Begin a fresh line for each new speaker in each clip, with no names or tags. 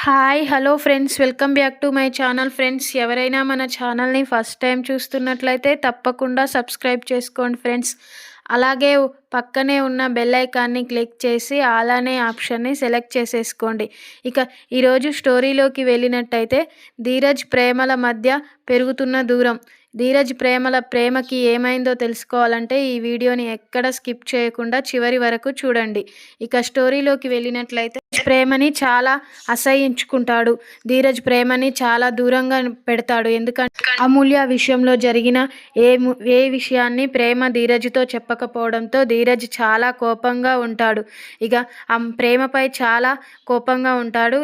Hi hello friends, welcome back to my channel. Friends, ఎవరైనా మన ఛానల్ని ఫస్ట్ టైం చూస్తున్నట్లయితే తప్పకుండా సబ్స్క్రైబ్ చేసుకోండి ఫ్రెండ్స్. అలాగే పక్కనే ఉన్న బెల్ ఐకాన్ని క్లిక్ చేసి ఆల్ అనే ఆప్షన్ని సెలెక్ట్ చేసేసుకోండి. ఇక ఈరోజు స్టోరీలోకి వెళ్ళినట్టయితే, ధీరజ్ ప్రేమల మధ్య పెరుగుతున్న దూరం. ధీరజ్ ప్రేమకి ఏమైందో తెలుసుకోవాలంటే ఈ వీడియోని ఎక్కడ స్కిప్ చేయకుండా చివరి వరకు చూడండి. ఇక స్టోరీలోకి వెళ్ళినట్లయితే, ప్రేమని చాలా అసహ్యించుకుంటాడు. ధీరజ్ ప్రేమని చాలా దూరంగా పెడతాడు. ఎందుకంటే అమూల్య విషయంలో జరిగిన ఏ విషయాన్ని ప్రేమ ధీరజ్తో చెప్పకపోవడంతో ధీరజ్ చాలా కోపంగా ఉంటాడు. ఇక ప్రేమపై చాలా కోపంగా ఉంటాడు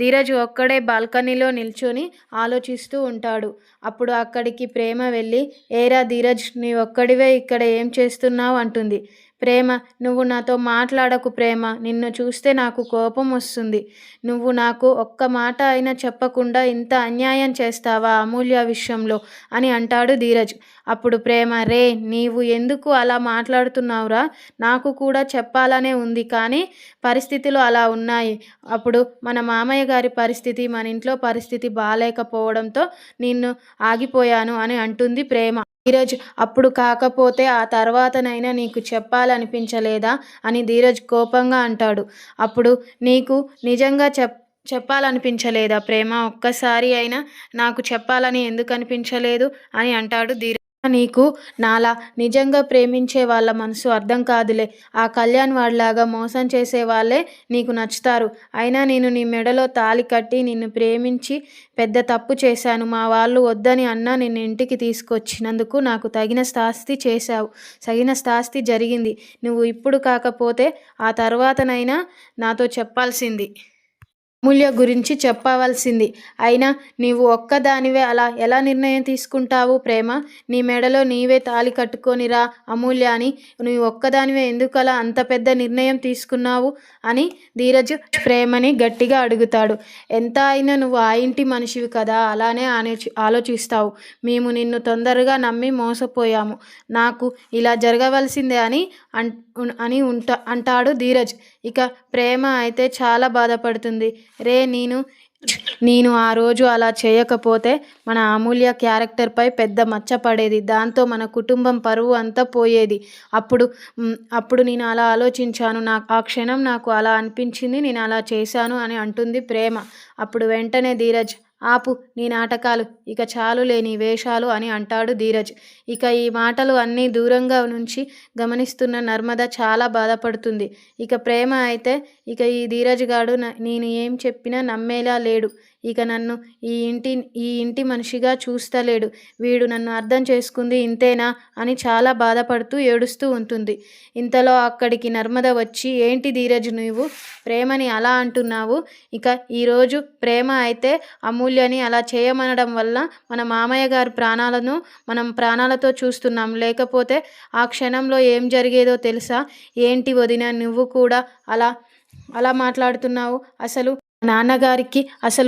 ధీరజ్ ఒక్కడే బాల్కనీలో నిల్చొని ఆలోచిస్తూ ఉంటాడు. అప్పుడు అక్కడికి ప్రేమ వెళ్ళి, ఏరా ధీరజ్, నీ ఒక్కడివే ఇక్కడ ఏం చేస్తున్నావు అంటుంది. ప్రేమ, నువ్వు నాతో మాట్లాడకు ప్రేమ, నిన్ను చూస్తే నాకు కోపం వస్తుంది. నువ్వు నాకు ఒక్క మాట అయినా చెప్పకుండా ఇంత అన్యాయం చేస్తావా అమూల్య విషయంలో అని అంటాడు ధీరజ్. అప్పుడు ప్రేమ, రే, నీవు ఎందుకు అలా మాట్లాడుతున్నావురా? నాకు కూడా చెప్పాలనే ఉంది, కానీ పరిస్థితులు అలా ఉన్నాయి. అప్పుడు మన మామయ్య గారి పరిస్థితి, మన ఇంట్లో పరిస్థితి బాగాలేకపోవడంతో నిన్ను ఆగిపోయాను అని అంటుంది ప్రేమ. ధీరజ్, అప్పుడు కాకపోతే ఆ తర్వాతనైనా నీకు చెప్పాలనిపించలేదా అని ధీరజ్ కోపంగా అంటాడు. అప్పుడు నీకు నిజంగా చెప్పాలనిపించలేదా ప్రేమ? ఒక్కసారి అయినా నాకు చెప్పాలని ఎందుకు అనిపించలేదు అని అంటాడు ధీరజ్. నీకు నాలా నిజంగా ప్రేమించే వాళ్ళ మనసు అర్థం కాదులే. ఆ కళ్యాణ్ వాడిలాగా మోసం చేసే వాళ్ళే నీకు నచ్చుతారు. అయినా నేను నీ మెడలో తాళి కట్టి నిన్ను ప్రేమించి పెద్ద తప్పు చేశాను. మా వాళ్ళు వద్దని అన్నా నిన్ను ఇంటికి తీసుకొచ్చినందుకు నాకు తగిన శాస్తి చేశావు. తగిన శాస్తి జరిగింది. నువ్వు ఇప్పుడు కాకపోతే ఆ తర్వాతనైనా నాతో చెప్పాల్సింది, అమూల్య గురించి చెప్పవలసింది. అయినా నీవు ఒక్కదానివే అలా ఎలా నిర్ణయం తీసుకుంటావు ప్రేమ? నీ మెడలో నీవే తాళి కట్టుకొని రా అమూల్య అని నువ్వు ఒక్కదానివే ఎందుకు అలా అంత పెద్ద నిర్ణయం తీసుకున్నావు అని ధీరజ్ ప్రేమని గట్టిగా అడుగుతాడు. ఎంత అయినా నువ్వు ఆ ఇంటి మనిషివి కదా, అలానే ఆలోచిస్తావు. మేము నిన్ను తొందరగా నమ్మి మోసపోయాము. నాకు ఇలా జరగవలసిందే అంటాడు ధీరజ్. ఇక ప్రేమ అయితే చాలా బాధపడుతుంది. రే, నేను ఆ రోజు అలా చేయకపోతే మన అమూల్య క్యారెక్టర్పై పెద్ద మచ్చ పడేది. దాంతో మన కుటుంబం పరువు అంతా పోయేది. అప్పుడు నేను అలా ఆలోచించాను. ఆ క్షణం నాకు అలా అనిపించింది, నేను అలా చేశాను అని అంటుంది ప్రేమ. అప్పుడు వెంటనే ధీరజ్, ఆపు నీ నాటకాలు, ఇక చాలులే నీ వేషాలు అని అంటాడు ధీరజ్. ఇక ఈ మాటలు అన్నీ దూరంగా నుంచి గమనిస్తున్న నర్మద చాలా బాధపడుతుంది. ఇక ప్రేమ అయితే, ఇక ఈ ధీరజ్ గాడు నేను ఏం చెప్పినా నమ్మేలా లేడు. ఇక నన్ను ఈ ఇంటి మనిషిగా చూస్తలేడు. వీడు నన్ను అర్థం చేసుకుంది ఇంతేనా అని చాలా బాధపడుతూ ఏడుస్తూ ఉంటుంది. ఇంతలో అక్కడికి నర్మద వచ్చి, ఏంటి ధీరజ్, నువ్వు ప్రేమని అలా అంటున్నావు? ఇక ఈరోజు ప్రేమ అయితే అమూల్యని అలా చేయమనడం వల్ల మన మామయ్య గారి ప్రాణాలను మనం ప్రాణాలతో చూస్తున్నాం. లేకపోతే ఆ క్షణంలో ఏం జరిగేదో తెలుసా? ఏంటి వదిన, నువ్వు కూడా అలా మాట్లాడుతున్నావు? అసలు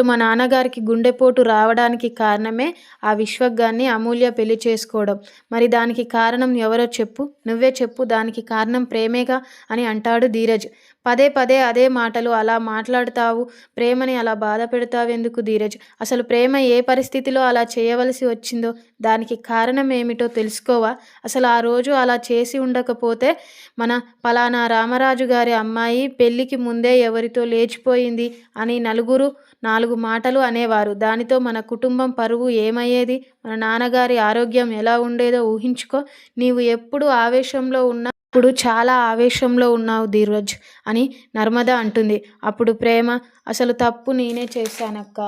మా నాన్నగారికి గుండెపోటు రావడానికి కారణమే ఆ విశ్వగాన్ని అమూల్య పెళ్లి చేసుకోవడం. మరి దానికి కారణం ఎవరో చెప్పు, నువ్వే చెప్పు. దానికి కారణం ప్రేమేగా అని అంటాడు ధీరజ్. పదే పదే అదే మాటలు, అలా మాట్లాడతావు, ప్రేమని అలా బాధ పెడతావెందుకు ధీరజ్? అసలు ప్రేమ ఏ పరిస్థితిలో అలా చేయవలసి వచ్చిందో, దానికి కారణం ఏమిటో తెలుసుకోవా? అసలు ఆ రోజు అలా చేసి ఉండకపోతే మన పలానా రామరాజు గారి అమ్మాయి పెళ్ళికి ముందే ఎవరితో లేచిపోయింది అని నాలుగు మాటలు అనేవారు. దానితో మన కుటుంబం పరువు ఏమయ్యేది? మన నాన్నగారి ఆరోగ్యం ఎలా ఉండేదో ఊహించుకో. నీవు ఎప్పుడు ఆవేశంలో ఇప్పుడు చాలా ఆవేశంలో ఉన్నావు ధీరజ్ అని నర్మద అంటుంది. అప్పుడు ప్రేమ, అసలు తప్పు నేనే చేశానక్క.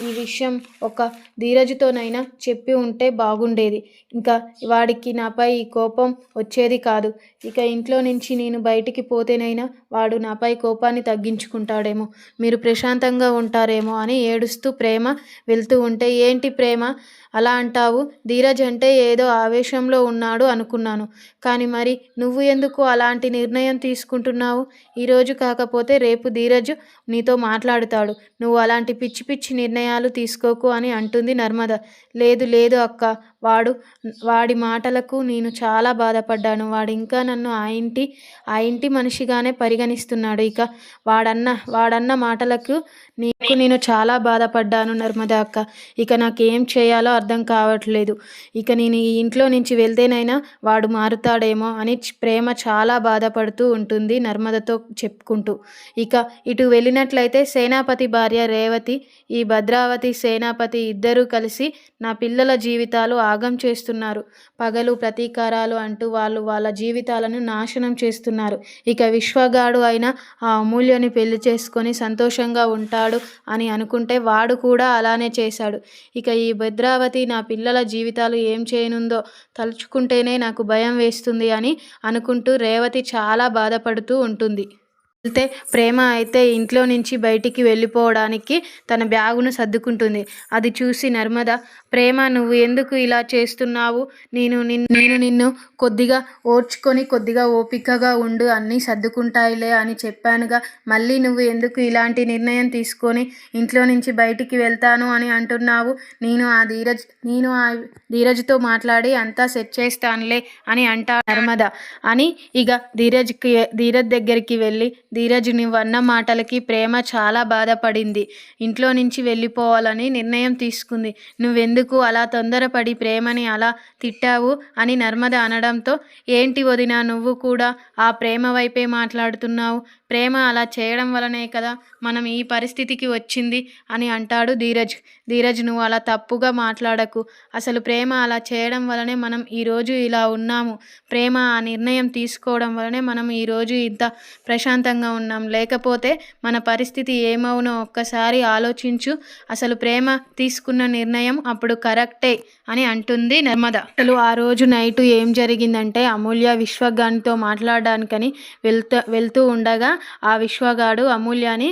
ఈ విషయం ఒక ధీరజ్తోనైనా చెప్పి ఉంటే బాగుండేది. ఇంకా వాడికి నాపై ఈ కోపం వచ్చేది కాదు. ఇక ఇంట్లో నుంచి నేను బయటికి పోతేనైనా వాడు నాపై కోపాన్ని తగ్గించుకుంటాడేమో, మీరు ప్రశాంతంగా ఉంటారేమో అని ఏడుస్తూ ప్రేమ వెళ్తూ ఉంటే, ఏంటి ప్రేమ అలా అంటావు? ధీరజ్ అంటే ఏదో ఆవేశంలో ఉన్నాడు అనుకున్నాను, కానీ మరి నువ్వు నువ్వెందుకు అలాంటి నిర్ణయం తీసుకుంటున్నావు? ఈరోజు కాకపోతే రేపు ధీరజ్ నీతో మాట్లాడుతాడు. నువ్వు అలాంటి పిచ్చి పిచ్చి నిర్ణయాలు తీసుకోకు అని అంటుంది నర్మద. లేదు లేదు అక్క, వాడి మాటలకు నేను చాలా బాధపడ్డాను. వాడు ఇంకా నన్ను ఆ ఇంటి మనిషిగానే పరిగణిస్తున్నాడు. ఇక వాడన్న మాటలకు నేను చాలా బాధపడ్డాను నర్మద అక్క. ఇక నాకేం చేయాలో అర్థం కావట్లేదు. ఇక నేను ఈ ఇంట్లో నుంచి వెళ్తేనైనా వాడు మారుతాడేమో అని ప్రేమ చాలా బాధపడుతూ ఉంటుంది నర్మదతో చెప్పుకుంటూ. ఇక ఇటు వెళ్ళినట్లయితే సేనాపతి భార్య రేవతి, ఈ భద్రావతి సేనాపతి ఇద్దరూ కలిసి నా పిల్లల జీవితాలు ఆగం చేస్తున్నారు. పగలు ప్రతీకారాలు అంటూ వాళ్ళ జీవితాలను నాశనం చేస్తున్నారు. ఇక విశ్వగాడు అయినా ఆ అమూల్యని పెళ్లి చేసుకొని సంతోషంగా ఉంటాడు అని అనుకుంటే వాడు కూడా అలానే చేశాడు. ఇక ఈ భద్రావతి నా పిల్లల జీవితాలు ఏం చేయనుందో తలుచుకుంటేనే నాకు భయం వేస్తుంది అని అనుకుంటూ రేవతి చాలా బాధపడుతూ ఉంటుంది. వెళ్తే ప్రేమ అయితే ఇంట్లో నుంచి బయటికి వెళ్ళిపోవడానికి తన బ్యాగును సర్దుకుంటుంది. అది చూసి నర్మద, ప్రేమ నువ్వు ఎందుకు ఇలా చేస్తున్నావు? నేను నిన్ను కొద్దిగా ఓర్చుకొని కొద్దిగా ఓపికగా ఉండు, అన్నీ సర్దుకుంటాయిలే అని చెప్పానుగా. మళ్ళీ నువ్వు ఎందుకు ఇలాంటి నిర్ణయం తీసుకొని ఇంట్లో నుంచి బయటికి వెళ్తాను అని అంటున్నావు? నేను ఆ ధీరజ్తో మాట్లాడి అంతా సెట్ చేస్తానులే అని అంటా నర్మద అని. ఇక ధీరజ్ దగ్గరికి వెళ్ళి, ధీరజ్ నువ్వన్న మాటలకి ప్రేమ చాలా బాధపడింది. ఇంట్లో నుంచి వెళ్ళిపోవాలని నిర్ణయం తీసుకుంది. నువ్వెందుకు అలా తొందరపడి ప్రేమని అలా తిట్టావు అని నర్మద అనడంతో, ఏంటి వదినా నువ్వు కూడా ఆ ప్రేమ వైపే మాట్లాడుతున్నావు? ప్రేమ అలా చేయడం వలనే కదా మనం ఈ పరిస్థితికి వచ్చింది అని అంటాడు ధీరజ్ నువ్వు అలా తప్పుగా మాట్లాడకు. అసలు ప్రేమ అలా చేయడం వలనే మనం ఈరోజు ఇలా ఉన్నాము. ప్రేమ ఆ నిర్ణయం తీసుకోవడం వలనే మనం ఈరోజు ఇంత ప్రశాంతంగా ఉన్నాం. లేకపోతే మన పరిస్థితి ఏమవునో ఒక్కసారి ఆలోచించు. అసలు ప్రేమ తీసుకున్న నిర్ణయం అప్పుడు కరెక్టే అని అంటుంది నర్మద. అసలు ఆ రోజు నైటు ఏం జరిగిందంటే, అమూల్య విశ్వగానితో మాట్లాడడానికని వెళ్తూ ఉండగా ఆ విశ్వగాడు అమూల్యని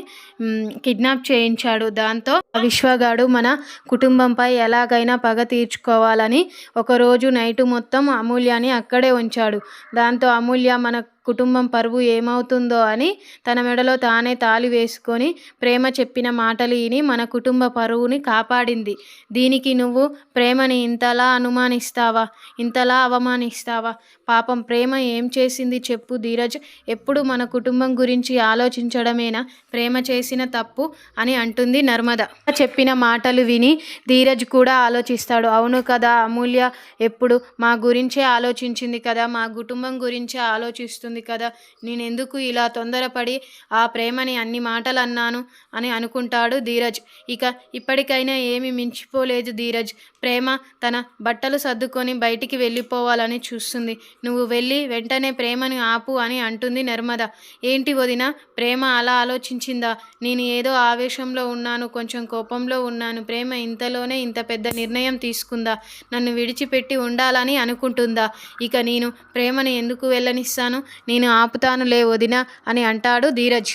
కిడ్నాప్ చేయించాడు. దాంతో ఆ విశ్వగాడు మన కుటుంబంపై ఎలాగైనా పగ తీర్చుకోవాలని ఒకరోజు నైటు మొత్తం అమూల్యని అక్కడే ఉంచాడు. దాంతో అమూల్య మన కుటుంబం పరువు ఏమవుతుందో అని తన మెడలో తానే తాళి వేసుకొని ప్రేమ చెప్పిన మాటలు విని మన కుటుంబ పరువుని కాపాడింది. దీనికి నువ్వు ప్రేమని ఇంతలా అనుమానిస్తావా? ఇంతలా అవమానిస్తావా? పాపం ప్రేమ ఏం చేసింది చెప్పు ధీరజ్? ఎప్పుడు మన కుటుంబం గురించి ఆలోచించడమేనా ప్రేమ చేసిన తప్పు అని అంటుంది నర్మద. చెప్పిన మాటలు విని ధీరజ్ కూడా ఆలోచిస్తాడు. అవును కదా, అమూల్య ఎప్పుడు మా గురించే ఆలోచించింది కదా, మా కుటుంబం గురించే ఆలోచిస్తుంది కదా, నేనెందుకు ఇలా తొందరపడి ఆ ప్రేమని అన్ని మాటలు అన్నాను అని అనుకుంటాడు ధీరజ్. ఇక ఇప్పటికైనా ఏమీ మించిపోలేదు ధీరజ్. ప్రేమ తన బట్టలు సర్దుకొని బయటికి వెళ్ళిపోవాలని చూస్తుంది. నువ్వు వెళ్ళి వెంటనే ప్రేమని ఆపు అని అంటుంది నర్మద. ఏంటి వదిన, ప్రేమ అలా ఆలోచించిందా? నేను ఏదో ఆవేశంలో ఉన్నాను, కొంచెం కోపంలో ఉన్నాను. ప్రేమ ఇంతలోనే ఇంత పెద్ద నిర్ణయం తీసుకుందా? నన్ను విడిచిపెట్టి ఉండాలని అనుకుంటుందా? ఇక నేను ప్రేమని ఎందుకు వెళ్ళనిస్తాను? నేను ఆపుతానులే వదిన అని అంటాడు ధీరజ్.